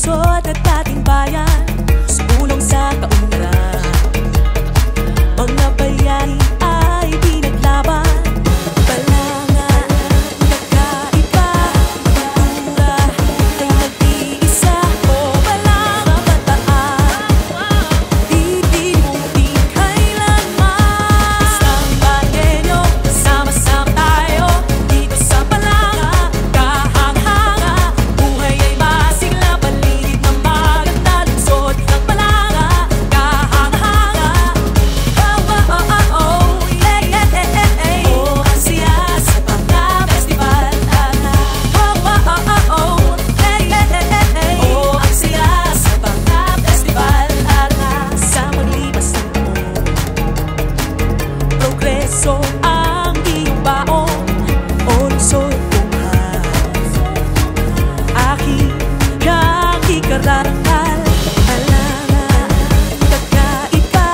lungsod at ating bayan, sumulong sa kaunlaran. Mga bayani ay pinaglaban, balangan, nagkaiba, kultura ay nag-iisa. O balangan bataan, titimutin kailanman. Isang Bangenyo, sama-sama tayo dito sa Balanga, kahanga-hanga. Buhay ay masigla, paligid ng maganda, lungsod ng Balanga, kahanga-hanga. Oh, yeah, yeah, yeah, yeah. Oh, ang siya sa mga festival. Oh, yeah, yeah, yeah, yeah. Oh, ang siya sa mga festival. Sa maglipas ng taon, progreso ang iyong baon. O lungsod kong aking kang ikararangal. Balangan, nagkaiba,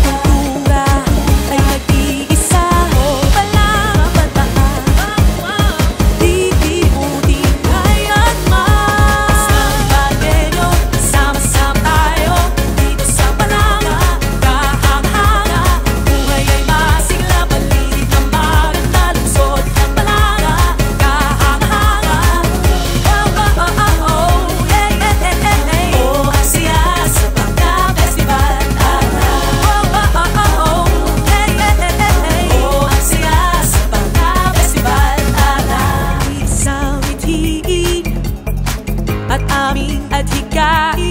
kultura ay nag-iisa. O balangan bataan, titimutin kailanman. Isang Bangenyo, sama-sama tayo dito sa Balanga, kahanga-hanga. Buhay ay masigla, paligid ng maganda, lungsod ng Balanga, kahanga-hanga. Oh, yeah, yeah, yeah, yeah. Oh, ang siya sa mga festival. Oh, yeah, yeah, yeah, yeah. Oh, ang siya sa mga festival. Isang mithiin at aming adhikain.